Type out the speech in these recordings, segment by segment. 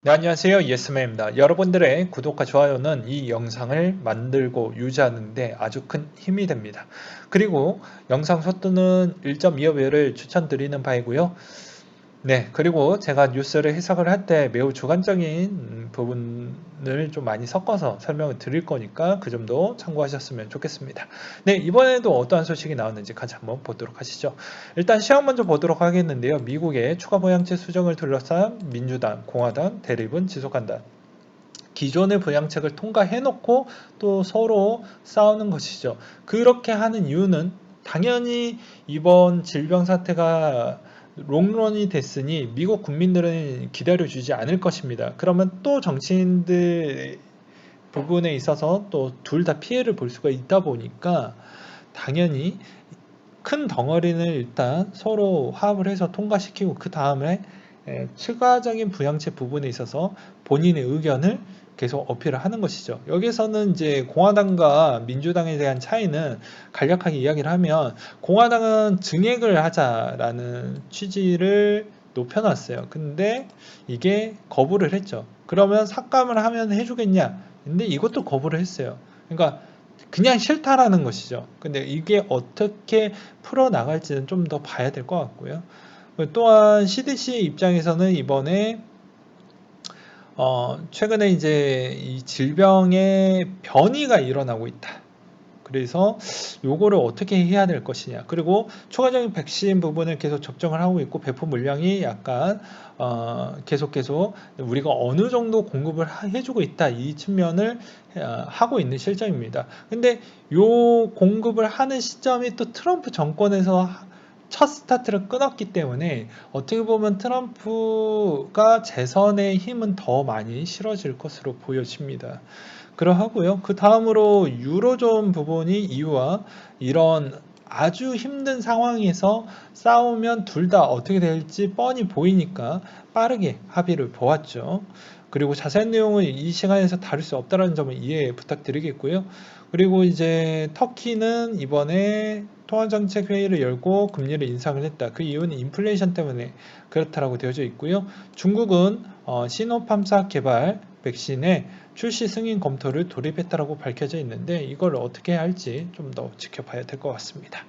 네, 안녕하세요. 예스맨입니다. 여러분들의 구독과 좋아요는 이 영상을 만들고 유지하는 데 아주 큰 힘이 됩니다. 그리고 영상 속도는 1.25배를 추천드리는 바이고요. 네, 그리고 제가 뉴스를 해석을 할 때 매우 주관적인 부분을 좀 많이 섞어서 설명을 드릴 거니까 그 점도 참고하셨으면 좋겠습니다. 네, 이번에도 어떠한 소식이 나왔는지 같이 한번 보도록 하시죠. 일단 시험 먼저 보도록 하겠는데요. 미국의 추가 부양책 수정을 둘러싼 민주당, 공화당 대립은 지속한다. 기존의 부양책을 통과해놓고 또 서로 싸우는 것이죠. 그렇게 하는 이유는 당연히 이번 질병 사태가 롱런이 됐으니 미국 국민들은 기다려주지 않을 것입니다. 그러면 또 정치인들 부분에 있어서 또 둘 다 피해를 볼 수가 있다 보니까 당연히 큰 덩어리는 일단 서로 화합을 해서 통과시키고 그 다음에 추가적인 부양책 부분에 있어서 본인의 의견을 계속 어필을 하는 것이죠. 여기서는 이제 공화당과 민주당에 대한 차이는 간략하게 이야기를 하면 공화당은 증액을 하자라는 취지를 높여놨어요. 근데 이게 거부를 했죠. 그러면 삭감을 하면 해주겠냐? 근데 이것도 거부를 했어요. 그러니까 그냥 싫다라는 것이죠. 근데 이게 어떻게 풀어나갈지는 좀 더 봐야 될 것 같고요. 또한 CDC 입장에서는 이번에 최근에 이제 이 질병의 변이가 일어나고 있다. 그래서 요거를 어떻게 해야 될 것이냐. 그리고 추가적인 백신 부분을 계속 접종을 하고 있고 배포 물량이 약간 계속 우리가 어느 정도 공급을 해주고 있다. 이 측면을 하고 있는 실정입니다. 근데 요 공급을 하는 시점이 또 트럼프 정권에서 첫 스타트를 끊었기 때문에 어떻게 보면 트럼프가 재선의 힘은 더 많이 실어질 것으로 보여집니다. 그러하고요. 그 다음으로 유로존 부분이 이유와 이런 아주 힘든 상황에서 싸우면 둘 다 어떻게 될지 뻔히 보이니까 빠르게 합의를 보았죠. 그리고 자세한 내용은 이 시간에서 다룰 수 없다는 점을 이해 부탁드리겠고요. 그리고 이제 터키는 이번에 통화정책 회의를 열고 금리를 인상을 했다. 그 이유는 인플레이션 때문에 그렇다라고 되어져 있고요. 중국은 시노팜사 개발 백신의 출시 승인 검토를 돌입했다라고 밝혀져 있는데 이걸 어떻게 할지 좀 더 지켜봐야 될 것 같습니다.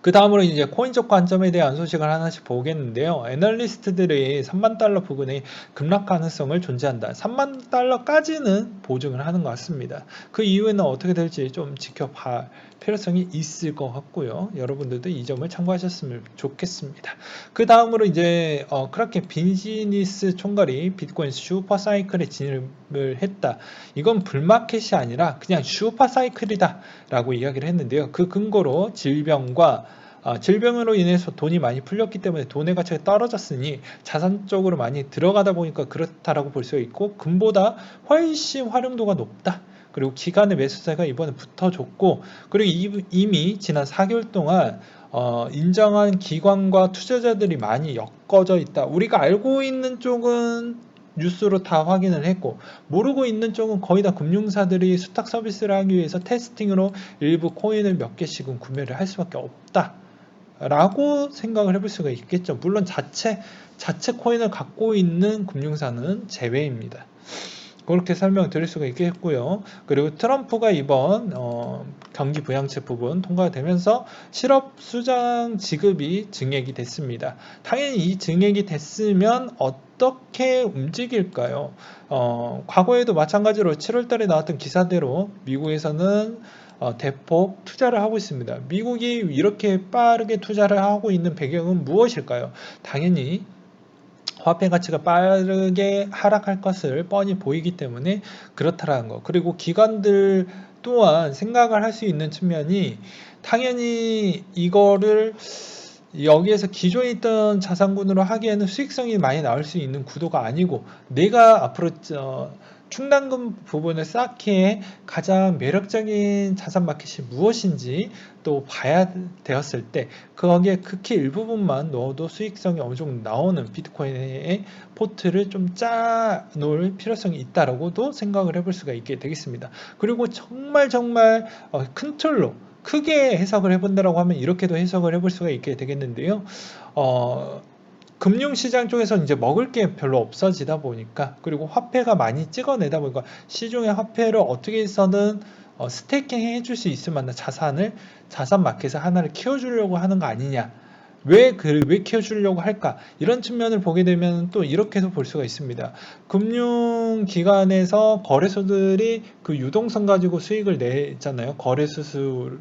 그 다음으로 이제 코인적 관점에 대한 소식을 하나씩 보겠는데요. 애널리스트들이 3만 달러 부근의 급락 가능성을 존재한다. 3만 달러까지는 보증을 하는 것 같습니다. 그 이후에는 어떻게 될지 좀 지켜봐 필요성이 있을 것 같고요. 여러분들도 이 점을 참고하셨으면 좋겠습니다. 그 다음으로 이제 크라켄 비즈니스 총괄이 비트코인 슈퍼사이클에 진입을 했다. 이건 불마켓이 아니라 그냥 슈퍼사이클이다 라고 이야기를 했는데요. 그 근거로 질병으로 인해서 돈이 많이 풀렸기 때문에 돈의 가치가 떨어졌으니 자산 쪽으로 많이 들어가다 보니까 그렇다라고 볼 수가 있고 금보다 훨씬 활용도가 높다. 그리고 기간의 매수세가 이번에 붙어줬고 그리고 이미 지난 4개월 동안 인정한 기관과 투자자들이 많이 엮어져 있다. 우리가 알고 있는 쪽은 뉴스로 다 확인을 했고 모르고 있는 쪽은 거의 다 금융사들이 수탁 서비스를 하기 위해서 테스팅으로 일부 코인을 몇 개씩은 구매를 할 수밖에 없다. 라고 생각을 해볼 수가 있겠죠. 물론 자체 코인을 갖고 있는 금융사는 제외입니다. 그렇게 설명드릴 수가 있겠고요. 그리고 트럼프가 이번 경기 부양책 부분 통과가 되면서 실업 수당 지급이 증액이 됐습니다. 당연히 이 증액이 됐으면 어떻게 움직일까요? 과거에도 마찬가지로 7월달에 나왔던 기사대로 미국에서는 대폭 투자를 하고 있습니다. 미국이 이렇게 빠르게 투자를 하고 있는 배경은 무엇일까요? 당연히 화폐 가치가 빠르게 하락할 것을 뻔히 보이기 때문에 그렇다라는 거. 그리고 기관들 또한 생각을 할 수 있는 측면이 당연히 이거를 여기에서 기존에 있던 자산군으로 하기에는 수익성이 많이 나올 수 있는 구도가 아니고 내가 앞으로 충당금 부분을 쌓기에 가장 매력적인 자산 마켓이 무엇인지 또 봐야 되었을 때 거기에 극히 일부분만 넣어도 수익성이 어느 정도 나오는 비트코인의 포트를 좀 짜 놓을 필요성이 있다라고도 생각을 해볼 수가 있게 되겠습니다. 그리고 정말 큰 틀로 크게 해석을 해본다라고 하면 이렇게도 해석을 해볼 수가 있게 되겠는데요. 어, 금융시장 쪽에서 이제 먹을 게 별로 없어지다 보니까, 그리고 화폐가 많이 찍어내다 보니까 시중의 화폐를 어떻게 해서든 스테이킹 해줄 수 있을 만한 자산 마켓을 하나를 키워주려고 하는 거 아니냐. 왜 키워주려고 할까? 이런 측면을 보게 되면 또 이렇게도 볼 수가 있습니다. 금융기관에서 거래소들이 그 유동성 가지고 수익을 내잖아요. 거래수수료로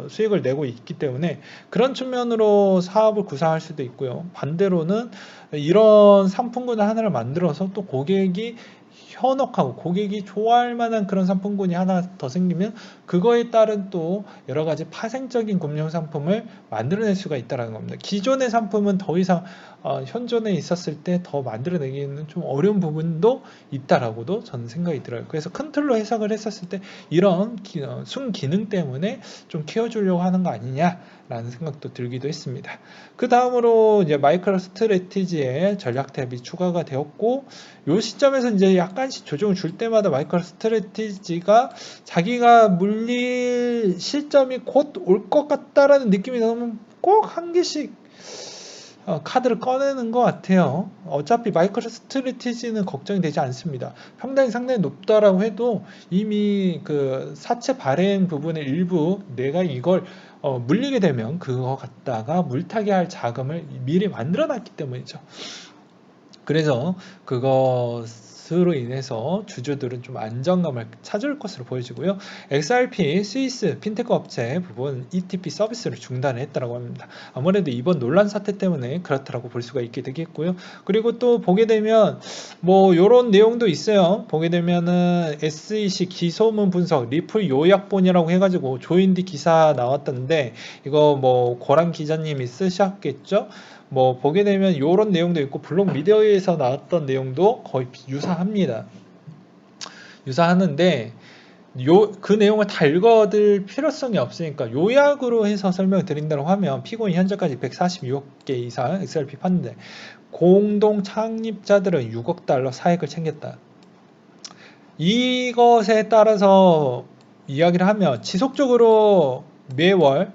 수익을 내고 있기 때문에 그런 측면으로 사업을 구상할 수도 있고요. 반대로는 이런 상품군을 하나를 만들어서 또 고객이 현혹하고 고객이 좋아할 만한 그런 상품군이 하나 더 생기면 그거에 따른 또 여러 가지 파생적인 금융 상품을 만들어낼 수가 있다는 겁니다. 기존의 상품은 더 이상 현존에 있었을 때 더 만들어내기는 좀 어려운 부분도 있다라고도 저는 생각이 들어요. 그래서 큰 틀로 해석을 했었을 때 이런 순기능 때문에 좀 키워주려고 하는 거 아니냐라는 생각도 들기도 했습니다. 그 다음으로 이제 마이크로 스트래티지의 전략 탭이 추가가 되었고, 이 시점에서 이제 약간씩 조정을 줄 때마다 마이크로 스트래티지가 자기가 물릴 시점이 곧 올 것 같다라는 느낌이 나면 꼭 한 개씩 카드를 꺼내는 것 같아요. 어차피 마이크로 스트래티지는 걱정이 되지 않습니다. 평단이 상당히 높다라고 해도 이미 그 사채 발행 부분의 일부 내가 이걸 물리게 되면 그거 갖다가 물타기 할 자금을 미리 만들어 놨기 때문이죠. 그래서 그것으로 인해서 주주들은 좀 안정감을 찾을 것으로 보여지고요. XRP 스위스 핀테크 업체 부분 ETP 서비스를 중단했다고 합니다. 아무래도 이번 논란 사태 때문에 그렇다라고 볼 수가 있게 되겠고요. 그리고 또 보게 되면 뭐 이런 내용도 있어요. 보게 되면은 SEC 기소문 분석 리플 요약본이라고 해가지고 조인디 기사 나왔던데 이거 뭐 고란 기자님이 쓰셨겠죠? 뭐 보게 되면 이런 내용도 있고 블록 미디어에서 나왔던 내용도 거의 유사합니다. 유사하는데 그 내용을 다 읽어들 필요성이 없으니까 요약으로 해서 설명을 드린다고 하면 피고인 현재까지 146개 이상 XRP 팠는데 공동 창립자들은 6억 달러 사익을 챙겼다. 이것에 따라서 이야기를 하면 지속적으로 매월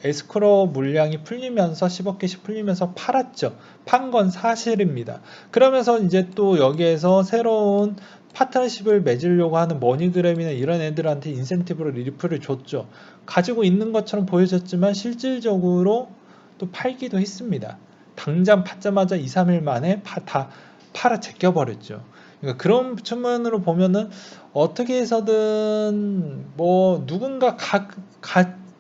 에스크로 물량이 풀리면서 10억개씩 풀리면서 팔았죠. 판 건 사실입니다. 그러면서 이제 또 여기에서 새로운 파트너십을 맺으려고 하는 머니그램이나 이런 애들한테 인센티브로 리플을 줬죠. 가지고 있는 것처럼 보여졌지만 실질적으로 또 팔기도 했습니다. 당장 받자마자 2, 3일 만에 다 팔아 제껴버렸죠. 그러니까 그런 측면으로 보면은 어떻게 해서든 뭐 누군가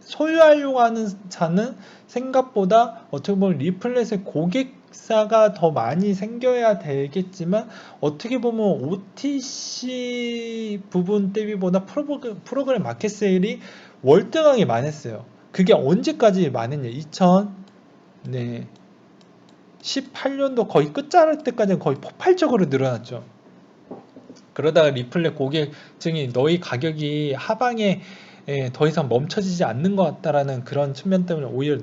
소유하려고 하는 자는 생각보다 어떻게 보면 리플렛의 고객사가 더 많이 생겨야 되겠지만 어떻게 보면 OTC 부분 대비보다 프로그램 마켓 세일이 월등하게 많았어요. 그게 언제까지 많았냐? 2018년도 거의 끝자락 때까지는 거의 폭발적으로 늘어났죠. 그러다가 리플렛 고객증이 너희 가격이 하방에 더 이상 멈춰지지 않는 것 같다라는 그런 측면 때문에 오히려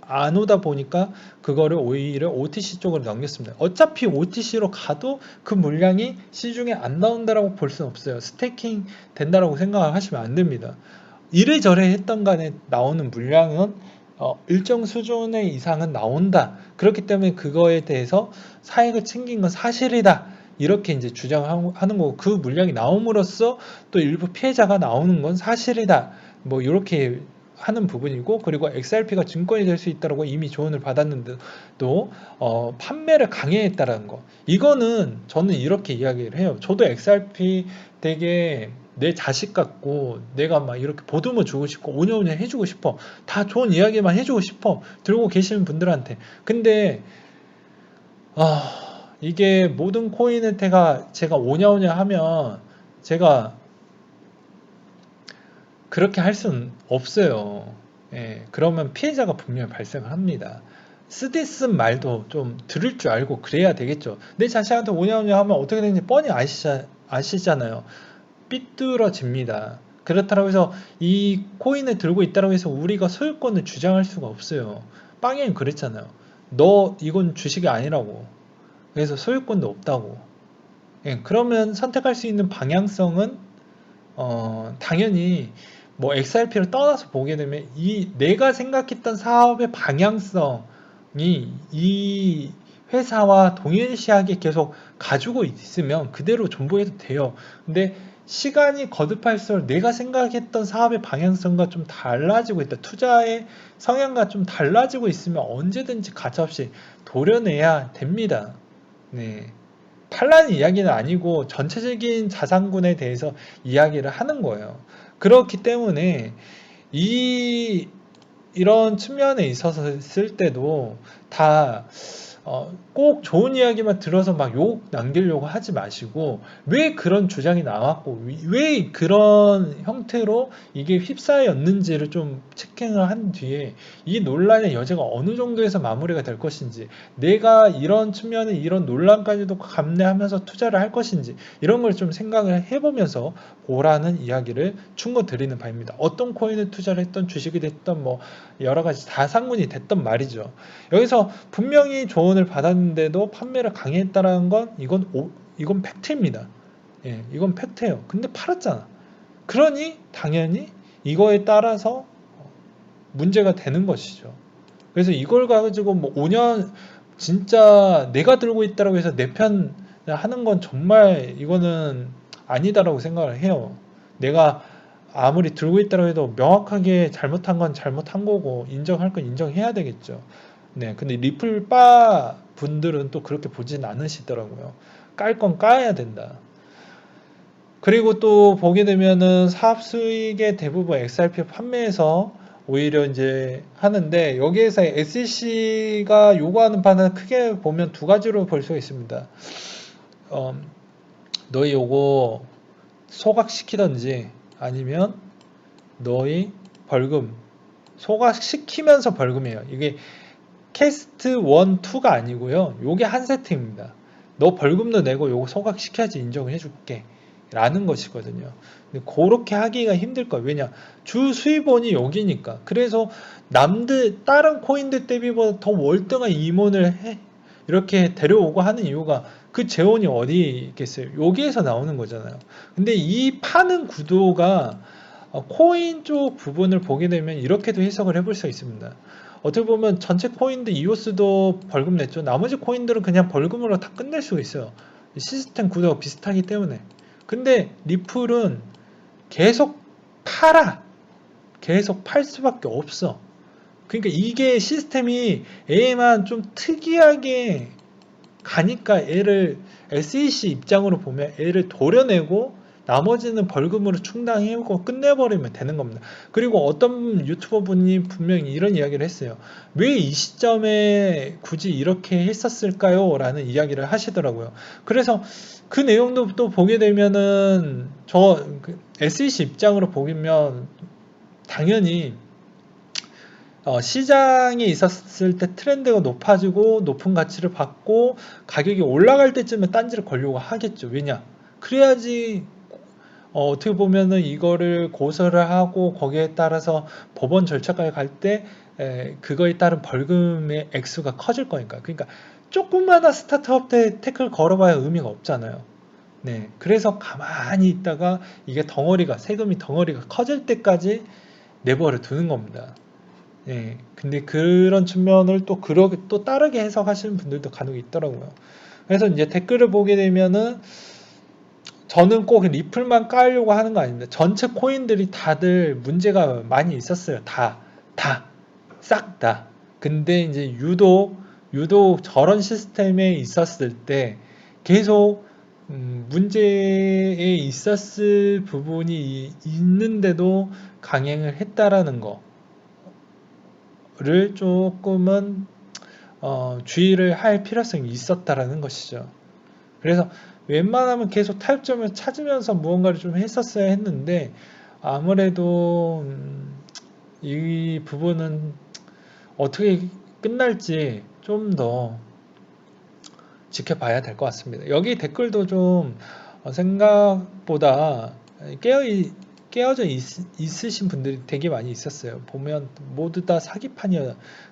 안 오다 보니까 그거를 오히려 OTC 쪽으로 넘겼습니다. 어차피 OTC로 가도 그 물량이 시중에 안 나온다라고 볼 수는 없어요. 스테이킹 된다라고 생각을 하시면 안 됩니다. 이래저래 했던 간에 나오는 물량은 일정 수준의 이상은 나온다. 그렇기 때문에 그거에 대해서 사익을 챙긴 건 사실이다. 이렇게 이제 주장하는 거고 그 물량이 나옴으로써 또 일부 피해자가 나오는 건 사실이다. 뭐 이렇게 하는 부분이고 그리고 XRP가 증권이 될 수 있다고 이미 조언을 받았는데도 판매를 강행했다라는 거. 이거는 저는 이렇게 이야기를 해요. 저도 XRP 되게 내 자식 같고 내가 막 이렇게 보듬어 주고 싶고 오냐오냐 해주고 싶어. 다 좋은 이야기만 해주고 싶어. 들고 계시는 분들한테. 근데 이게 모든 코인을 제가 오냐오냐 하면 제가 그렇게 할 수는 없어요. 예, 그러면 피해자가 분명히 발생을 합니다. 쓰디쓴 말도 좀 들을 줄 알고 그래야 되겠죠. 내 자식한테 오냐오냐 하면 어떻게 되는지 뻔히 아시잖아요. 삐뚤어집니다. 그렇다고 해서 이 코인을 들고 있다고 해서 우리가 소유권을 주장할 수가 없어요. 빵이는 그랬잖아요. 너 이건 주식이 아니라고. 그래서 소유권도 없다고. 예, 그러면 선택할 수 있는 방향성은 당연히 뭐 XRP를 떠나서 보게 되면 이 내가 생각했던 사업의 방향성 이 회사와 동일시하게 계속 가지고 있으면 그대로 존버해도 돼요. 근데 시간이 거듭할수록 내가 생각했던 사업의 방향성과 좀 달라지고 있다. 투자의 성향과 좀 달라지고 있으면 언제든지 가차없이 도려내야 됩니다. 네. 팔라는 이야기는 아니고 전체적인 자산군에 대해서 이야기를 하는 거예요. 그렇기 때문에 이 이런 측면에 있어서 쓸 때도 다 꼭 좋은 이야기만 들어서 막 욕 남기려고 하지 마시고 왜 그런 주장이 나왔고 왜 그런 형태로 이게 휩싸였는지를 좀 체킹을 한 뒤에 이 논란의 여지가 어느 정도에서 마무리가 될 것인지 내가 이런 측면에 이런 논란까지도 감내하면서 투자를 할 것인지 이런 걸 좀 생각을 해보면서 보라는 이야기를 충고 드리는 바입니다. 어떤 코인을 투자를 했던 주식이 됐던 뭐 여러 가지 다상군이 됐던 말이죠. 여기서 분명히 조언을 받았는데도 판매를 강행했다는 건 이건 팩트입니다. 예, 이건 팩트예요. 근데 팔았잖아. 그러니 당연히 이거에 따라서 문제가 되는 것이죠. 그래서 이걸 가지고 뭐 5년 진짜 내가 들고 있다라고 해서 내 편 하는 건 정말 이거는 아니다라고 생각을 해요. 내가 아무리 들고 있다고 해도 명확하게 잘못한 건 잘못한 거고 인정할 건 인정해야 되겠죠. 네, 근데 리플 바 분들은 또 그렇게 보진 않으시더라고요. 깔 건 까야 된다. 그리고 또 보게 되면은 사업 수익의 대부분 XRP 판매에서 오히려 이제 하는데 여기에서 SEC가 요구하는 바는 크게 보면 두 가지로 볼 수가 있습니다. 어, 너희 요거 소각시키던지 아니면 너희 벌금 소각시키면서 벌금이에요. 이게 캐스트 1, 2가 아니고요. 요게 한 세트입니다. 너 벌금도 내고 요거 소각시켜야지 인정을 해줄게. 라는 것이거든요. 근데 그렇게 하기가 힘들 거예요. 왜냐? 주 수입원이 여기니까. 그래서 남들, 다른 코인들 대비보다 더 월등한 임원을 이렇게 데려오고 하는 이유가 그 재원이 어디 있겠어요? 여기에서 나오는 거잖아요. 근데 이 파는 구도가 코인 쪽 부분을 보게 되면 이렇게도 해석을 해볼 수 있습니다. 어떻게 보면 전체 코인들 이오스도 벌금 냈죠. 나머지 코인들은 그냥 벌금으로 다 끝낼 수가 있어요. 시스템 구도가 비슷하기 때문에. 근데 리플은 계속 팔아. 계속 팔 수밖에 없어. 그러니까 이게 시스템이 얘만 좀 특이하게 가니까 얘를 SEC 입장으로 보면 얘를 도려내고 나머지는 벌금으로 충당해고 끝내버리면 되는 겁니다. 그리고 어떤 유튜버 분이 분명히 이런 이야기를 했어요. 왜 이 시점에 굳이 이렇게 했었을까요? 라는 이야기를 하시더라고요. 그래서 그 내용도 또 보게 되면은 SEC 입장으로 보면 당연히 시장에 있었을 때 트렌드가 높아지고 높은 가치를 받고 가격이 올라갈 때쯤에 딴지를 걸려고 하겠죠. 왜냐? 그래야지 어떻게 보면은 이거를 고소를 하고 거기에 따라서 법원 절차까지 갈 때 그거에 따른 벌금의 액수가 커질 거니까. 그러니까 조금마다 스타트업 때 태클 걸어봐야 의미가 없잖아요. 네, 그래서 가만히 있다가 이게 세금이 덩어리가 커질 때까지 내버려 두는 겁니다. 예, 근데 그런 측면을 또 다르게 해석하시는 분들도 간혹 있더라고요. 그래서 이제 댓글을 보게 되면은 저는 꼭 리플만 깔려고 하는 거 아닙니다. 전체 코인들이 다들 문제가 많이 있었어요. 싹 다. 근데 이제 유독 저런 시스템에 있었을 때 계속 문제에 있었을 부분이 있는데도 강행을 했다라는 거를 조금은 주의를 할 필요성이 있었다라는 것이죠. 그래서 웬만하면 계속 타협점을 찾으면서 무언가를 좀 했었어야 했는데 아무래도 이 부분은 어떻게 끝날지 좀 더 지켜봐야 될 것 같습니다. 여기 댓글도 좀 생각보다 깨어 깨어져 있으신 분들이 되게 많이 있었어요. 보면 모두 다 사기판이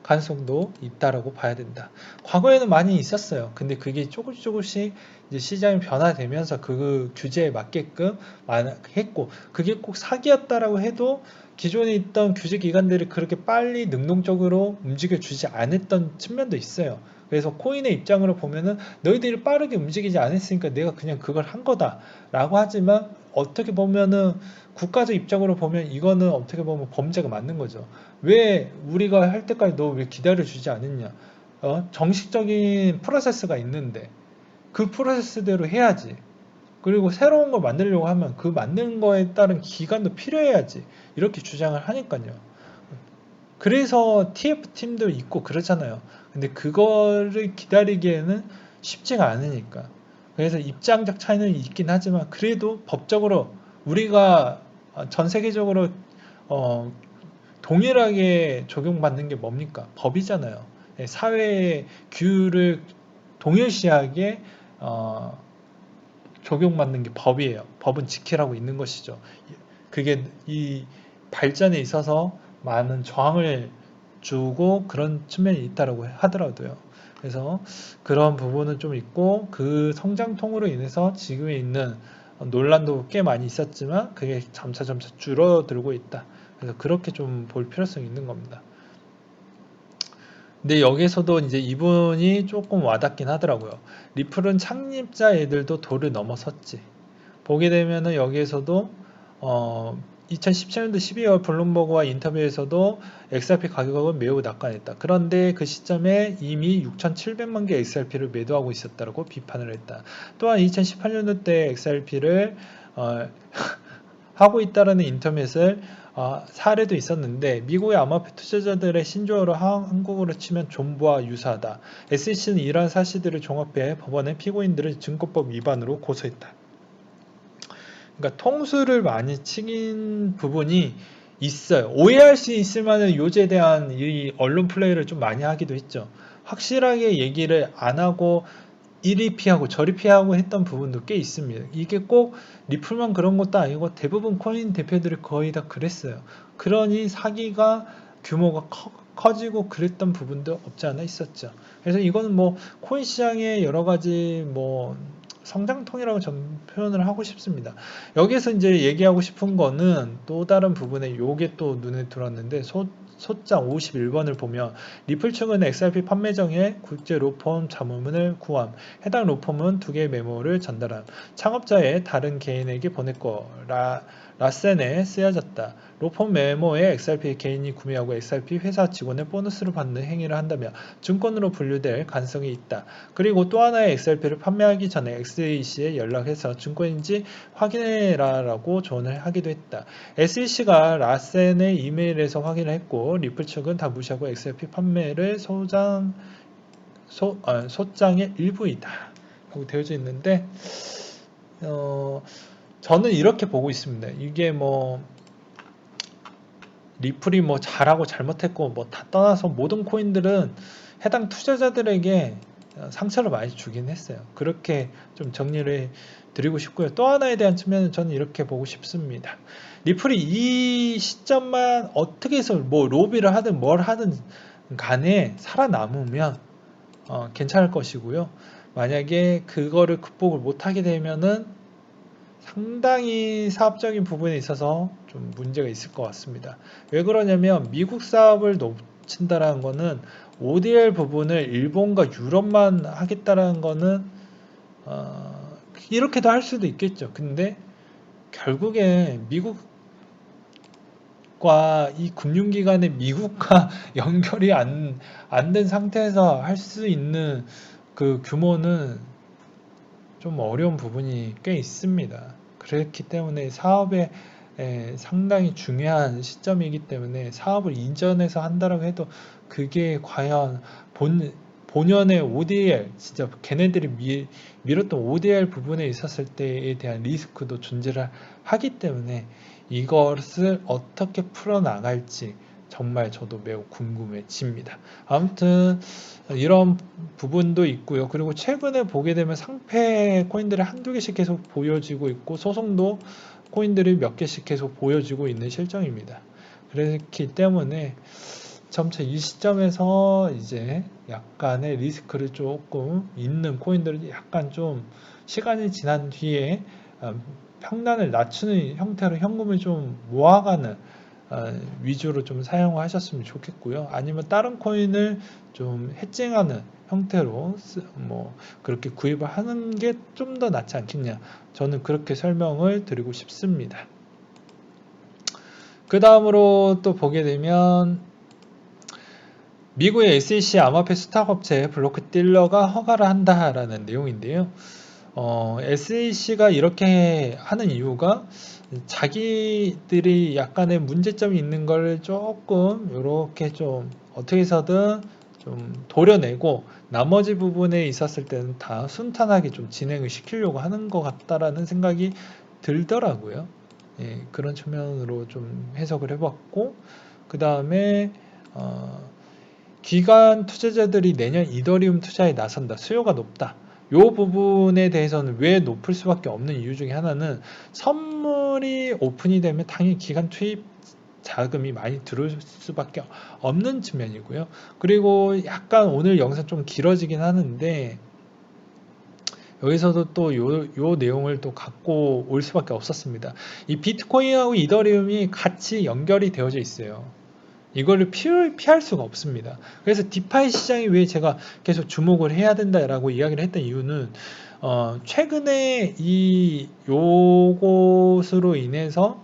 가능성도 있다라고 봐야 된다. 과거에는 많이 있었어요. 근데 그게 조금씩 이제 시장이 변화되면서 그 규제에 맞게끔 했고, 그게 꼭 사기였다라고 해도 기존에 있던 규제 기관들이 그렇게 빨리 능동적으로 움직여주지 않았던 측면도 있어요. 그래서 코인의 입장으로 보면은 너희들이 빠르게 움직이지 않았으니까 내가 그냥 그걸 한 거다라고 하지만, 어떻게 보면은 국가적 입장으로 보면 이거는 어떻게 보면 범죄가 맞는 거죠. 왜 우리가 할 때까지 너 왜 기다려주지 않았냐? 정식적인 프로세스가 있는데 그 프로세스대로 해야지. 그리고 새로운 걸 만들려고 하면 그 만드는 거에 따른 기간도 필요해야지. 이렇게 주장을 하니까요. 그래서 TF팀도 있고 그렇잖아요. 근데 그거를 기다리기에는 쉽지가 않으니까. 그래서 입장적 차이는 있긴 하지만 그래도 법적으로 우리가 전 세계적으로 어, 동일하게 적용받는 게 뭡니까? 법이잖아요. 사회의 규율을 동일시하게 적용받는 게 법이에요. 법은 지키라고 있는 것이죠. 그게 이 발전에 있어서 많은 저항을 주고 그런 측면이 있다고 하더라고요. 그래서 그런 부분은 좀 있고, 그 성장통으로 인해서 지금에 있는 논란도 꽤 많이 있었지만 그게 점차 줄어들고 있다. 그래서 그렇게 좀 볼 필요성이 있는 겁니다. 근데 여기서도 이제 이분이 조금 와닿긴 하더라고요. 리플은 창립자 애들도 도를 넘어섰지. 보게 되면은 여기에서도 2017년도 12월 블룸버그와 인터뷰에서도 XRP 가격은 매우 낙관했다. 그런데 그 시점에 이미 6,700만 개 XRP를 매도하고 있었다고 비판을 했다. 또한 2018년도 때 XRP를 하고 있다라는 인터넷을 사례도 있었는데, 미국의 암호화폐 투자자들의 신조어로 한국어로 치면 존버와 유사하다. SEC는 이러한 사실들을 종합해 법원에 피고인들을 증권법 위반으로 고소했다. 그러니까 통수를 많이 치긴 부분이 있어요. 오해할 수 있을 만한 요지에 대한 이 언론 플레이를 좀 많이 하기도 했죠. 확실하게 얘기를 안 하고 이리 피하고 저리 피하고 했던 부분도 꽤 있습니다. 이게 꼭 리플만 그런 것도 아니고 대부분 코인 대표들이 거의 다 그랬어요. 그러니 사기가 규모가 커지고 그랬던 부분도 없지 않아 있었죠. 그래서 이거는 뭐 코인 시장의 여러 가지 뭐 성장통이라고 저는 표현을 하고 싶습니다. 여기서 이제 얘기하고 싶은 거는 또 다른 부분에 요게 또 눈에 들어왔는데, 소장 51번을 보면 리플 측은 XRP 판매정에 국제 로펌 자문을 구함. 해당 로펌은 2개의 메모를 전달함. 창업자의 다른 개인에게 보냈고 라센에 쓰여졌다. 로펌 메모에 XRP 개인이 구매하고 XRP 회사 직원의 보너스를 받는 행위를 한다면 증권으로 분류될 가능성이 있다. 그리고 또 하나의 XRP를 판매하기 전에 SEC에 연락해서 증권인지 확인해라라고 조언을 하기도 했다. SEC가 라센의 이메일에서 확인을 했고, 리플 측은 다 무시하고 XRP 판매를 소장의 일부이다 라고 되어져 있는데, 저는 이렇게 보고 있습니다. 이게 뭐 리플이 뭐 잘하고 잘못했고 뭐 다 떠나서 모든 코인들은 해당 투자자들에게 상처를 많이 주긴 했어요. 그렇게 좀 정리를 드리고 싶고요. 또 하나에 대한 측면은 저는 이렇게 보고 싶습니다. 리플이 이 시점만 어떻게 해서 뭐 로비를 하든 뭘 하든 간에 살아남으면 괜찮을 것이고요. 만약에 그거를 극복을 못하게 되면은 상당히 사업적인 부분에 있어서 좀 문제가 있을 것 같습니다. 왜 그러냐면 미국 사업을 놓친다라는 거는 ODR 부분을 일본과 유럽만 하겠다라는 거는 이렇게도 할 수도 있겠죠. 근데 결국에 미국과 이 금융기관의 미국과 연결이 안 된 상태에서 할 수 있는 그 규모는 좀 어려운 부분이 꽤 있습니다. 그렇기 때문에 사업에 상당히 중요한 시점이기 때문에 사업을 이전해서 한다라고 해도 그게 과연 본연의 ODR, 진짜 걔네들이 밀었던 ODR 부분에 있었을 때에 대한 리스크도 존재를 하기 때문에 이것을 어떻게 풀어나갈지, 정말 저도 매우 궁금해집니다. 아무튼 이런 부분도 있고요. 그리고 최근에 보게 되면 상패 코인들이 한두 개씩 계속 보여지고 있고 소송도 코인들이 몇 개씩 계속 보여지고 있는 실정입니다. 그렇기 때문에 점차 이 시점에서 이제 약간의 리스크를 조금 있는 코인들을 약간 좀 시간이 지난 뒤에 평단을 낮추는 형태로 현금을 좀 모아가는 위주로 좀 사용하셨으면 좋겠고요. 아니면 다른 코인을 좀 해칭하는 형태로 뭐 그렇게 구입을 하는 게 좀 더 낫지 않겠냐. 저는 그렇게 설명을 드리고 싶습니다. 그 다음으로 또 보게 되면 미국의 SEC 암호화폐 수탁업체 블로크 딜러가 허가를 한다라는 내용인데요. SEC가 이렇게 하는 이유가 자기들이 약간의 문제점이 있는 걸 조금 이렇게 좀 어떻게 해서든 좀 도려내고 나머지 부분에 있었을 때는 다 순탄하게 좀 진행을 시키려고 하는 것 같다라는 생각이 들더라고요. 예, 그런 측면으로 좀 해석을 해봤고 그 다음에 기관 투자자들이 내년 이더리움 투자에 나선다. 수요가 높다. 이 부분에 대해서는 왜 높을 수밖에 없는 이유 중에 하나는 선물이 오픈이 되면 당연히 기관 투입 자금이 많이 들어올 수밖에 없는 측면이고요. 그리고 약간 오늘 영상 좀 길어지긴 하는데 여기서도 또 요 내용을 또 갖고 올 수밖에 없었습니다. 이 비트코인하고 이더리움이 같이 연결이 되어져 있어요. 이거를 피할 수가 없습니다. 그래서 디파이 시장이 왜 제가 계속 주목을 해야 된다라고 이야기를 했던 이유는 최근에 요것으로 인해서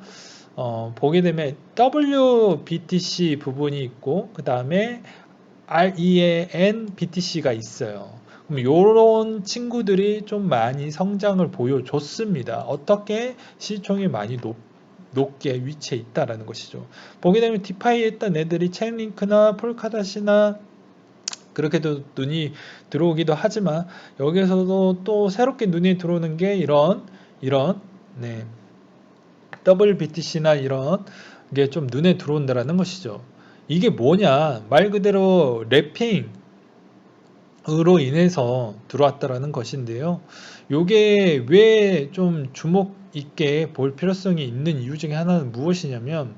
보게 되면 WBTC 부분이 있고 그 다음에 REN BTC가 있어요. 그럼 요런 친구들이 좀 많이 성장을 보여줬습니다. 어떻게 시총이 많이 높게 위치해 있다라는 것이죠. 보게 되면 디파이에 있던 애들이 체인링크나 폴카닷이나 그렇게도 눈이 들어오기도 하지만 여기서도 또 새롭게 눈이 들어오는 게 이런 네, WBTC나 이런 게 좀 눈에 들어온다라는 것이죠. 이게 뭐냐 말 그대로 랩핑으로 인해서 들어왔다라는 것인데요. 요게 왜 좀 주목 있게 볼 필요성이 있는 이유 중에 하나는 무엇이냐면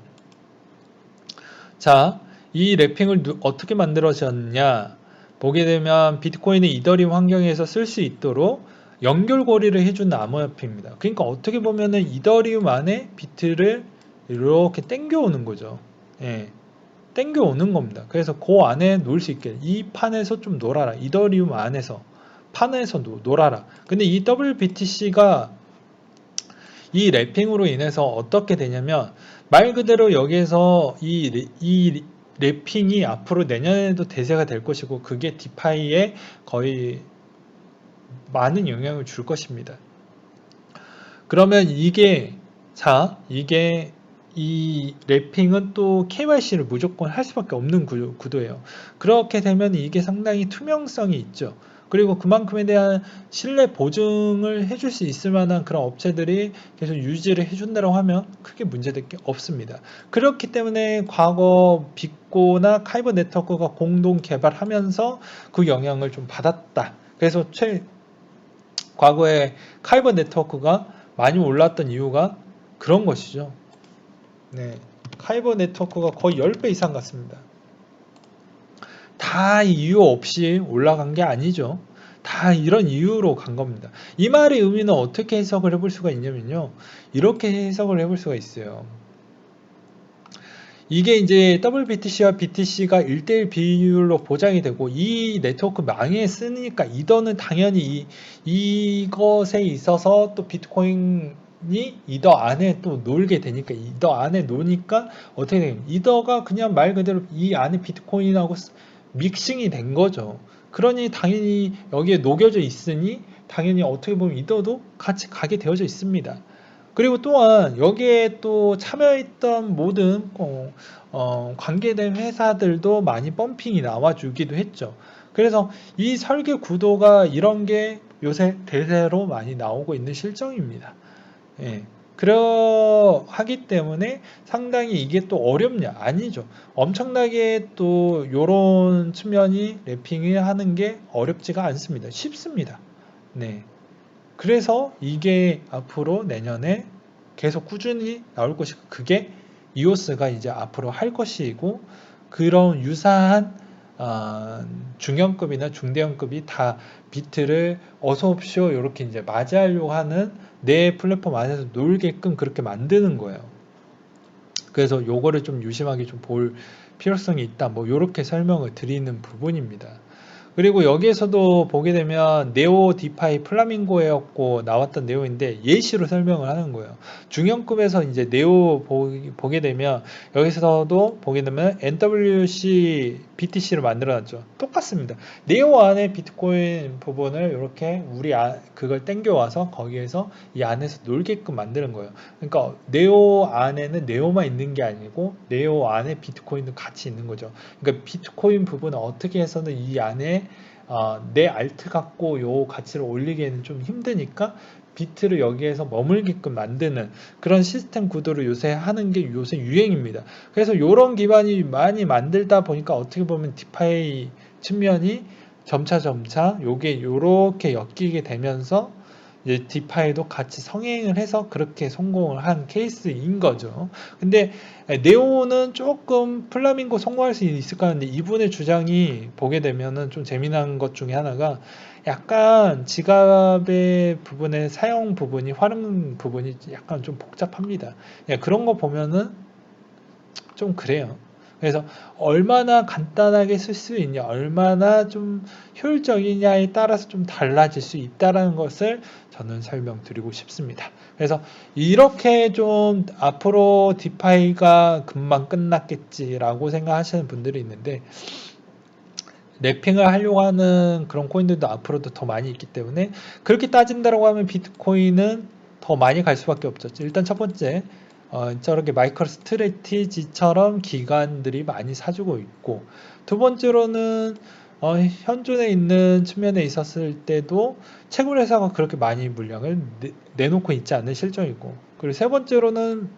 자, 이 랩핑을 어떻게 만들어졌냐 보게 되면 비트코인의 이더리움 환경에서 쓸 수 있도록 연결고리를 해준 암호화폐입니다. 그러니까 어떻게 보면은 이더리움 안에 비트를 이렇게 땡겨오는 거죠. 예, 땡겨오는 겁니다. 그래서 그 안에 놀 수 있게 이 판에서 좀 놀아라. 이더리움 안에서 판에서 놀아라. 근데 이 WBTC가 이 랩핑으로 인해서 어떻게 되냐면 말 그대로 여기에서 이 랩핑이 앞으로 내년에도 대세가 될 것이고 그게 디파이에 거의 많은 영향을 줄 것입니다. 그러면 이게 이 랩핑은 또 KYC를 무조건 할 수밖에 없는 구도예요. 그렇게 되면 이게 상당히 투명성이 있죠. 그리고 그만큼에 대한 신뢰 보증을 해줄 수 있을 만한 그런 업체들이 계속 유지를 해준다고 하면 크게 문제될 게 없습니다. 그렇기 때문에 과거 빅고나 카이버 네트워크가 공동 개발하면서 그 영향을 좀 받았다. 그래서 과거에 카이버 네트워크가 많이 올랐던 이유가 그런 것이죠. 네, 카이버 네트워크가 거의 10배 이상 갔습니다. 다 이유 없이 올라간 게 아니죠. 다 이런 이유로 간 겁니다. 이 말의 의미는 어떻게 해석을 해볼 수가 있냐면요. 이렇게 해석을 해볼 수가 있어요. 이게 이제 WBTC와 BTC가 1대1 비율로 보장이 되고 이 네트워크 망에 쓰니까 이더는 당연히 이것에 있어서 또 비트코인이 이더 안에 또 놀게 되니까 이더 안에 노니까 어떻게 되냐면 이더가 그냥 말 그대로 이 안에 비트코인하고 믹싱이 된 거죠. 그러니 당연히 여기에 녹여져 있으니 당연히 어떻게 보면 이더도 같이 가게 되어져 있습니다. 그리고 또한 여기에 또 참여했던 모든 관계된 회사들도 많이 펌핑이 나와주기도 했죠. 그래서 이 설계 구도가 이런 게 요새 대세로 많이 나오고 있는 실정입니다. 예. 그러하기 때문에 상당히 이게 또 어렵냐? 아니죠. 엄청나게 또 요런 측면이 랩핑을 하는 게 어렵지가 않습니다. 쉽습니다. 네. 그래서 이게 앞으로 내년에 계속 꾸준히 나올 것이고, 그게 이오스가 이제 앞으로 할 것이고, 그런 유사한 중형급이나 중대형급이 다 비트를 어서 옵쇼 이렇게 이제 맞이하려고 하는 내 플랫폼 안에서 놀게끔 그렇게 만드는 거예요. 그래서 요거를 좀 유심하게 좀 볼 필요성이 있다. 뭐 요렇게 설명을 드리는 부분입니다. 그리고 여기에서도 보게 되면 네오 디파이 플라밍고였고 나왔던 내용인데 예시로 설명을 하는 거예요. 중형급에서 이제 네오 보게 되면 여기서도 보게 되면 NWC BTC를 만들어놨죠. 똑같습니다. 네오 안에 비트코인 부분을 이렇게 그걸 땡겨와서 거기에서 이 안에서 놀게끔 만드는 거예요. 그러니까 네오 안에는 네오만 있는 게 아니고 네오 안에 비트코인도 같이 있는 거죠. 그러니까 비트코인 부분은 어떻게 해서는 이 안에 내 알트 갖고 요 가치를 올리기에는 좀 힘드니까 비트를 여기에서 머물게끔 만드는 그런 시스템 구도를 요새 하는 게 요새 유행입니다. 그래서 이런 기반이 많이 만들다 보니까 어떻게 보면 디파이 측면이 점차 요게 요렇게 엮이게 되면서 이제 디파이도 같이 성행을 해서 그렇게 성공을 한 케이스인 거죠. 근데 네오는 조금 플라밍고 성공할 수 있을까 하는데 이분의 주장이 보게 되면은 좀 재미난 것 중에 하나가 약간 지갑의 부분의 사용 부분이 활용 부분이 약간 좀 복잡합니다. 그런 거 보면은 좀 그래요. 그래서 얼마나 간단하게 쓸 수 있냐, 얼마나 좀 효율적이냐에 따라서 좀 달라질 수 있다는 것을 저는 설명드리고 싶습니다. 그래서 이렇게 좀 앞으로 디파이가 금방 끝났겠지라고 생각하시는 분들이 있는데 랩핑을 하려고 하는 그런 코인들도 앞으로도 더 많이 있기 때문에 그렇게 따진다고 하면 비트코인은 더 많이 갈 수밖에 없죠. 일단 첫 번째 저렇게 마이크로 스트레티지처럼 기관들이 많이 사주고 있고 두 번째로는 현존에 있는 측면에 있었을 때도 채굴회사가 그렇게 많이 물량을 내놓고 있지 않는 실정이고 그리고 세 번째로는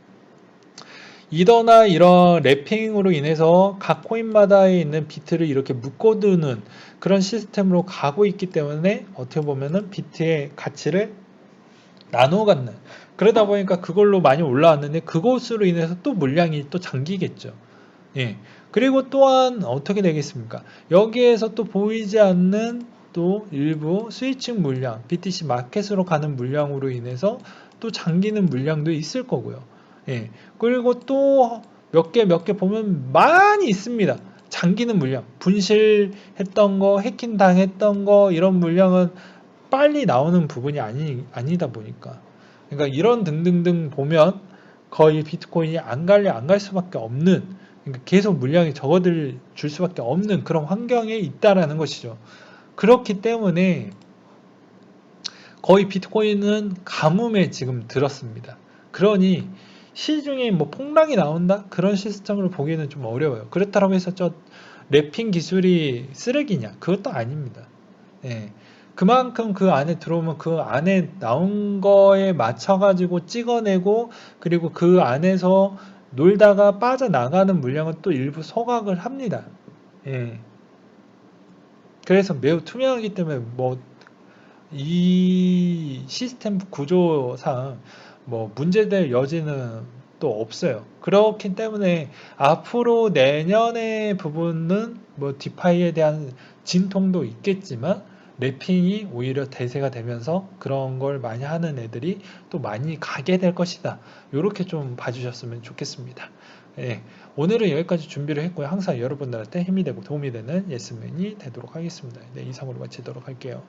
이더나 이런 랩핑으로 인해서 각 코인마다 있는 비트를 이렇게 묶어두는 그런 시스템으로 가고 있기 때문에 어떻게 보면은 비트의 가치를 나눠 갖는 그러다 보니까 그걸로 많이 올라왔는데 그것으로 인해서 또 물량이 또 잠기겠죠. 예. 그리고 또한 어떻게 되겠습니까? 여기에서 또 보이지 않는 또 일부 스위칭 물량, BTC 마켓으로 가는 물량으로 인해서 또 잠기는 물량도 있을 거고요. 예. 그리고 또 몇 개 보면 많이 있습니다. 잠기는 물량, 분실했던 거, 해킹 당했던 거, 이런 물량은 빨리 나오는 부분이 아니다 보니까. 그러니까 이런 등등등 보면 거의 비트코인이 안 갈 수밖에 없는, 그러니까 계속 물량이 적어들 줄 수밖에 없는 그런 환경에 있다라는 것이죠. 그렇기 때문에 거의 비트코인은 가뭄에 지금 들었습니다. 그러니 시중에 뭐 폭락이 나온다? 그런 시스템을 보기에는 좀 어려워요. 그렇다고 해서 저 랩핑 기술이 쓰레기냐? 그것도 아닙니다. 예. 그만큼 그 안에 들어오면 그 안에 나온 거에 맞춰가지고 찍어내고 그리고 그 안에서 놀다가 빠져나가는 물량은 또 일부 소각을 합니다. 예. 그래서 매우 투명하기 때문에 뭐 이 시스템 구조상 뭐 문제될 여지는 또 없어요. 그렇기 때문에 앞으로 내년의 부분은 뭐 디파이에 대한 진통도 있겠지만 래핑이 오히려 대세가 되면서 그런 걸 많이 하는 애들이 또 많이 가게 될 것이다. 이렇게 좀 봐주셨으면 좋겠습니다. 예, 오늘은 여기까지 준비를 했고요. 항상 여러분들한테 힘이 되고 도움이 되는 예스맨이 되도록 하겠습니다. 네, 이상으로 마치도록 할게요.